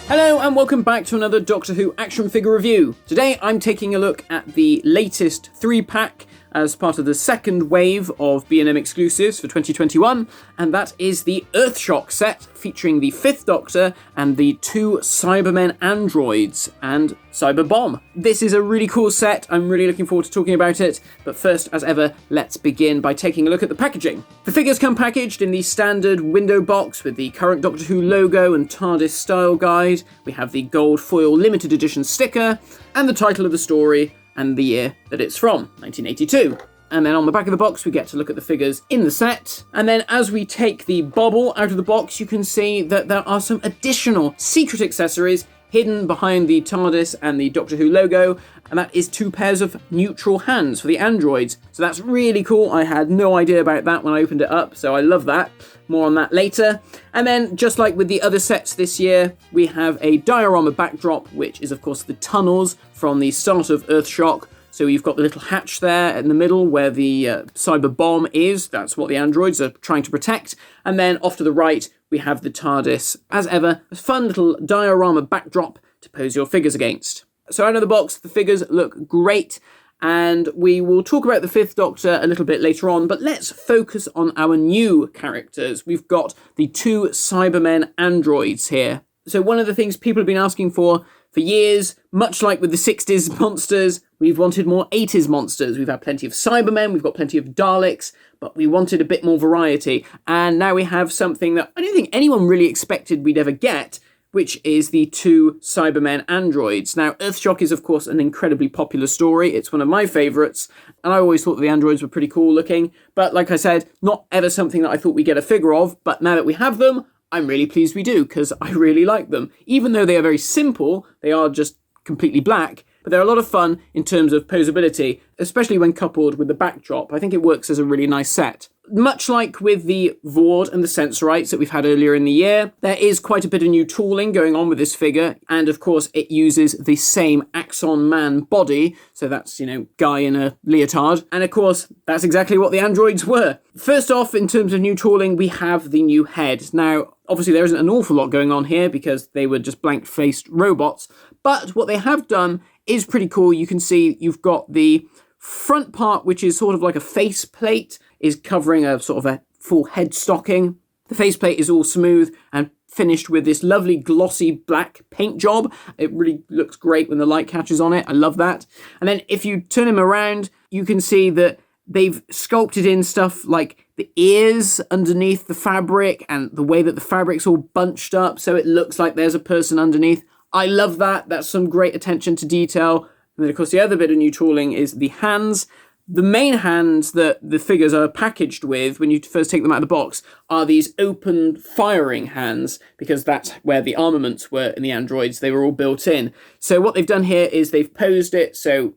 Hello and welcome back to another Doctor Who action figure review. Today I'm taking a look at the latest 3-pack as part of the second wave of B&M exclusives for 2021, and that is the Earthshock set featuring the 5th Doctor and the 2 Cybermen androids and Cyberbomb. This is a really cool set, I'm really looking forward to talking about it, but first, as ever, let's begin by taking a look at the packaging. The figures come packaged in the standard window box with the current Doctor Who logo and TARDIS style guide. We have the gold foil limited edition sticker, and the title of the story, and the year that it's from, 1982. And then on the back of the box, we get to look at the figures in the set. And then as we take the bobble out of the box, you can see that there are some additional secret accessories hidden behind the TARDIS and the Doctor Who logo, and that is 2 pairs of neutral hands for the androids. So that's really cool. I had no idea about that when I opened it up, so I love that. More on that later. And then, just like with the other sets this year, we have a diorama backdrop, which is of course the tunnels from the start of Earthshock. So you've got the little hatch there in the middle where the cyber bomb is. That's what the androids are trying to protect. And then off to the right, we have the TARDIS. As ever, a fun little diorama backdrop to pose your figures against. So out of the box, the figures look great. And we will talk about the 5th Doctor a little bit later on, but let's focus on our new characters. We've got the 2 Cybermen androids here. So one of the things people have been asking for years, much like with the 60s monsters, we've wanted more 80s monsters. We've had plenty of Cybermen, we've got plenty of Daleks, but we wanted a bit more variety. And now we have something that I don't think anyone really expected we'd ever get, which is the 2 Cybermen androids. Now, Earthshock is, of course, an incredibly popular story. It's one of my favourites, and I always thought the androids were pretty cool looking. But like I said, not ever something that I thought we'd get a figure of, but now that we have them, I'm really pleased we do, because I really like them. Even though they are very simple, they are just completely black, but they're a lot of fun in terms of posability, especially when coupled with the backdrop. I think it works as a really nice set. Much like with the Vord and the Sensorites that we've had earlier in the year, there is quite a bit of new tooling going on with this figure, and of course it uses the same Axon Man body, so that's, guy in a leotard, and of course that's exactly what the androids were. First off, in terms of new tooling, we have the new head. Now, obviously there isn't an awful lot going on here because they were just blank-faced robots, but what they have done is pretty cool. You can see you've got the front part, which is sort of like a faceplate, is covering a sort of a full head stocking. The faceplate is all smooth and finished with this lovely glossy black paint job. It really looks great when the light catches on it. I love that. And then if you turn him around, you can see that they've sculpted in stuff like the ears underneath the fabric and the way that the fabric's all bunched up so it looks like there's a person underneath. I love that. That's some great attention to detail. And then, of course, the other bit of new tooling is the hands. The main hands that the figures are packaged with when you first take them out of the box are these open firing hands, because that's where the armaments were in the androids. They were all built in. So what they've done here is they've posed it so,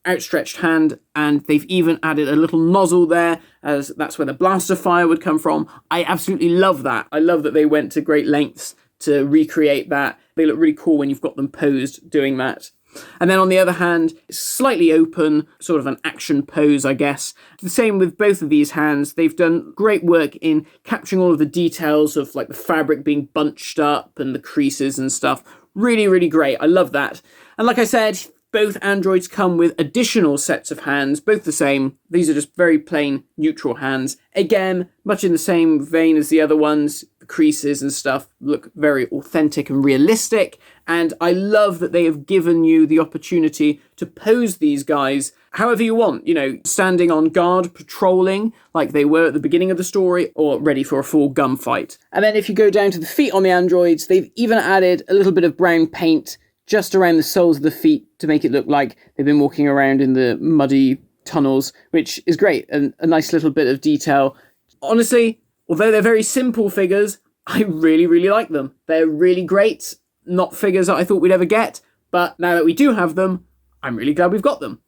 outstretched hand, and they've even added a little nozzle there, as that's where the blaster fire would come from. I absolutely love that. I love that they went to great lengths to recreate that. They look really cool when you've got them posed doing that. And then on the other hand, it's slightly open, sort of an action pose, I guess. The same with both of these hands. They've done great work in capturing all of the details of like the fabric being bunched up and the creases and stuff. Really, really great. I love that. And like I said, both androids come with additional sets of hands, both the same. These are just very plain neutral hands. Again, much in the same vein as the other ones. The creases and stuff look very authentic and realistic. And I love that they have given you the opportunity to pose these guys however you want. Standing on guard, patrolling, like they were at the beginning of the story, or ready for a full gunfight. And then if you go down to the feet on the androids, they've even added a little bit of brown paint just around the soles of the feet to make it look like they've been walking around in the muddy tunnels, which is great, and a nice little bit of detail. Honestly, although they're very simple figures, I really, really like them. They're really great. Not figures that I thought we'd ever get, but now that we do have them, I'm really glad we've got them.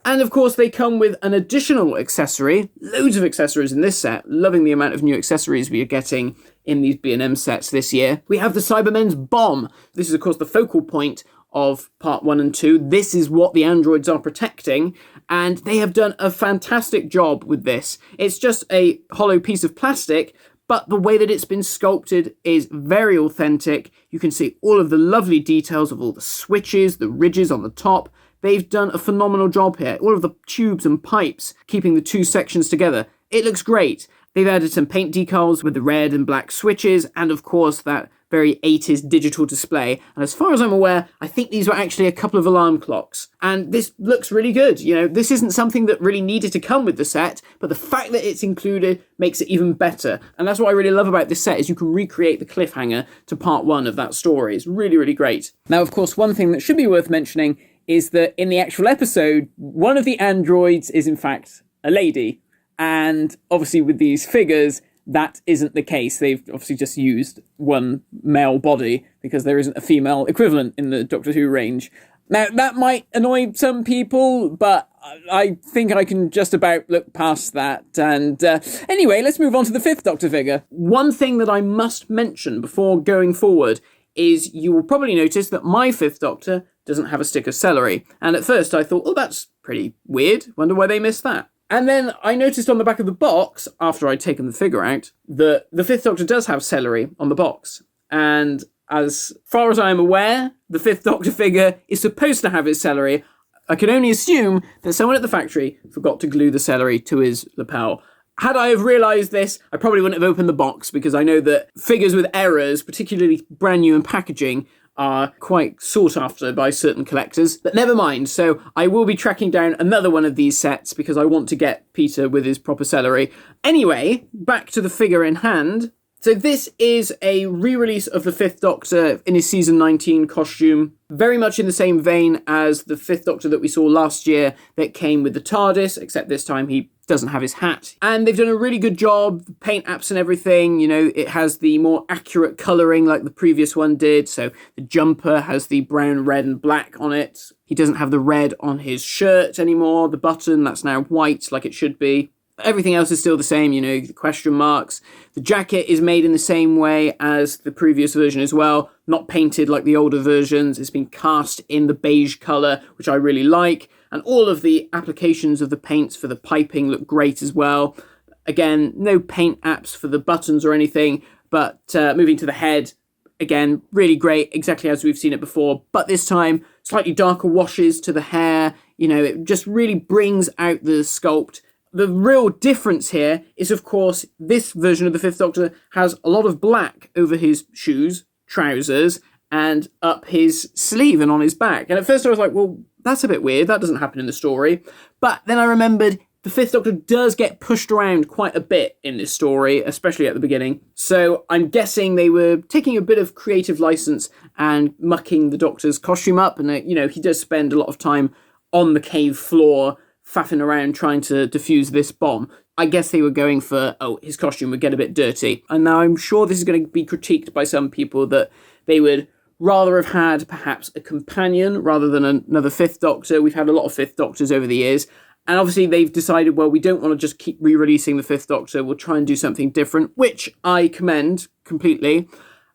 And of course, they come with an additional accessory. Loads of accessories in this set. Loving the amount of new accessories we are getting in these B&M sets this year. We have the Cybermen's bomb. This is, of course, the focal point of part 1 and 2. This is what the androids are protecting, and they have done a fantastic job with this. It's just a hollow piece of plastic, but the way that it's been sculpted is very authentic. You can see all of the lovely details of all the switches, the ridges on the top. They've done a phenomenal job here. All of the tubes and pipes keeping the two sections together. It looks great. They've added some paint decals with the red and black switches, and of course that very 80s digital display. And as far as I'm aware, I think these were actually a couple of alarm clocks. And this looks really good. You know, this isn't something that really needed to come with the set, but the fact that it's included makes it even better. And that's what I really love about this set, is you can recreate the cliffhanger to part one of that story. It's really, really great. Now, of course, one thing that should be worth mentioning is that in the actual episode, one of the androids is in fact a lady. And obviously with these figures, that isn't the case. They've obviously just used one male body because there isn't a female equivalent in the Doctor Who range. Now, that might annoy some people, but I think I can just about look past that. And anyway, let's move on to the fifth Doctor figure. One thing that I must mention before going forward is you will probably notice that my fifth Doctor doesn't have a stick of celery. And at first I thought, oh, that's pretty weird. Wonder why they missed that. And then I noticed on the back of the box, after I'd taken the figure out, that the fifth Doctor does have celery on the box. And as far as I am aware, the fifth Doctor figure is supposed to have his celery. I can only assume that someone at the factory forgot to glue the celery to his lapel. Had I have realised this, I probably wouldn't have opened the box, because I know that figures with errors, particularly brand new in packaging, are quite sought after by certain collectors. But never mind, so I will be tracking down another one of these sets because I want to get Peter with his proper celery. Anyway, back to the figure in hand. So this is a re-release of the Fifth Doctor in his season 19 costume, very much in the same vein as the Fifth Doctor that we saw last year that came with the TARDIS, except this time he doesn't have his hat. And they've done a really good job, the paint apps and everything. You know, it has the more accurate colouring like the previous one did. So the jumper has the brown, red and black on it. He doesn't have the red on his shirt anymore. The button, that's now white like it should be. Everything else is still the same, you know, the question marks. The jacket is made in the same way as the previous version as well, not painted like the older versions. It's been cast in the beige colour, which I really like. And all of the applications of the paints for the piping look great as well. Again, no paint apps for the buttons or anything, but moving to the head, again, really great, exactly as we've seen it before. But this time, slightly darker washes to the hair. You know, it just really brings out the sculpt. The real difference here is, of course, this version of the Fifth Doctor has a lot of black over his shoes, trousers, and up his sleeve and on his back. And at first I was like, well, that's a bit weird. That doesn't happen in the story. But then I remembered the Fifth Doctor does get pushed around quite a bit in this story, especially at the beginning. So I'm guessing they were taking a bit of creative license and mucking the Doctor's costume up. And, you know, he does spend a lot of time on the cave floor faffing around trying to defuse this bomb. I guess they were going for, oh, his costume would get a bit dirty. And now I'm sure this is going to be critiqued by some people that they would rather have had perhaps a companion rather than another Fifth Doctor. We've had a lot of Fifth Doctors over the years. And obviously they've decided, well, we don't want to just keep re-releasing the Fifth Doctor. We'll try and do something different, which I commend completely.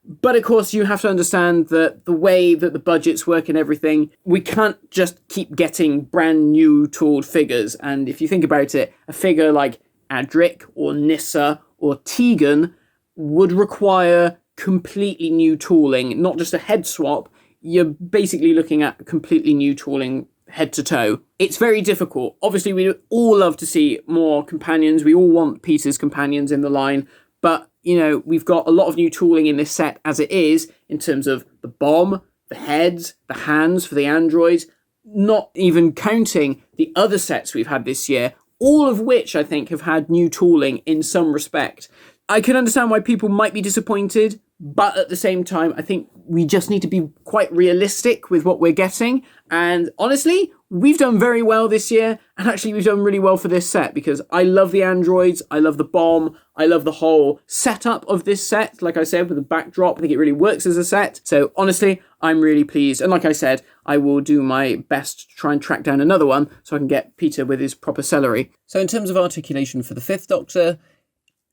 But of course, you have to understand that the way that the budgets work and everything, we can't just keep getting brand new tooled figures. And if you think about it, a figure like Adric or Nyssa or Tegan would require completely new tooling, not just a head swap. You're basically looking at completely new tooling head to toe. It's very difficult. Obviously, we all love to see more companions. We all want Peter's companions in the line. But, you know, we've got a lot of new tooling in this set as it is, in terms of the bomb, the heads, the hands for the androids, not even counting the other sets we've had this year, all of which I think have had new tooling in some respect. I can understand why people might be disappointed, but at the same time, I think we just need to be quite realistic with what we're getting. And honestly, we've done very well this year, and actually we've done really well for this set, because I love the androids, I love the bomb, I love the whole setup of this set. Like I said, with the backdrop, I think it really works as a set. So honestly, I'm really pleased. And like I said, I will do my best to try and track down another one so I can get Peter with his proper celery. So in terms of articulation for the Fifth Doctor,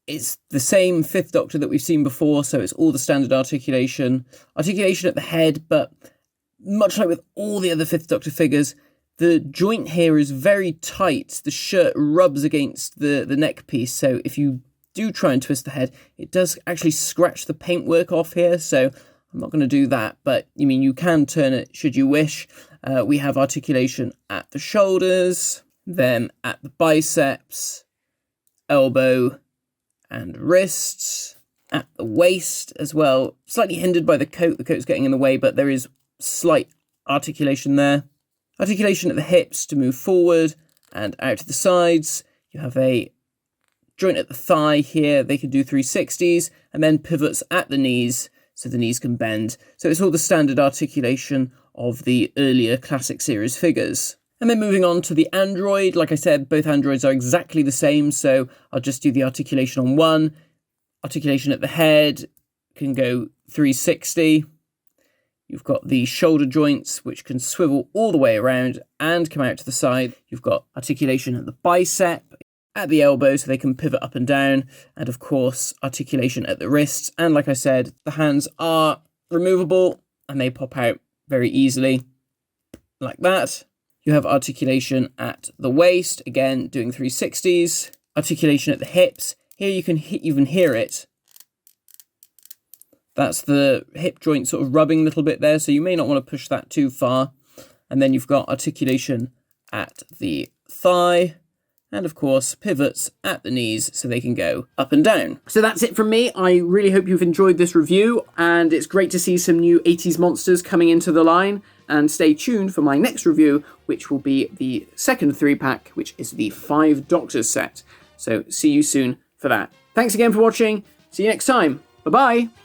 it's the same Fifth Doctor that we've seen before, so it's all the standard articulation. Articulation at the head, but much like with all the other Fifth Doctor figures, the joint here is very tight. The shirt rubs against the neck piece, so if you do try and twist the head, it does actually scratch the paintwork off here, so I'm not going to do that, but you can turn it should you wish. We have articulation at the shoulders, then at the biceps, elbow and wrists, at the waist as well. Slightly hindered by the coat's getting in the way, but there is slight articulation there. Articulation at the hips to move forward and out to the sides. You have a joint at the thigh here, they can do 360s, and then pivots at the knees, so the knees can bend. So it's all the standard articulation of the earlier classic series figures. And then moving on to the android, like I said, both androids are exactly the same, so I'll just do the articulation on one. Articulation at the head can go 360. You've got the shoulder joints, which can swivel all the way around and come out to the side. You've got articulation at the bicep, at the elbow, so they can pivot up and down. And of course, articulation at the wrists. And like I said, the hands are removable and they pop out very easily, like that. You have articulation at the waist, again, doing 360s. Articulation at the hips. Here you can even hear it. That's the hip joint sort of rubbing a little bit there, so you may not want to push that too far. And then you've got articulation at the thigh, and of course pivots at the knees so they can go up and down. So that's it from me. I really hope you've enjoyed this review, and it's great to see some new 80s monsters coming into the line. And stay tuned for my next review, which will be the second 3-pack, which is the 5 Doctors set. So see you soon for that. Thanks again for watching. See you next time. Bye-bye.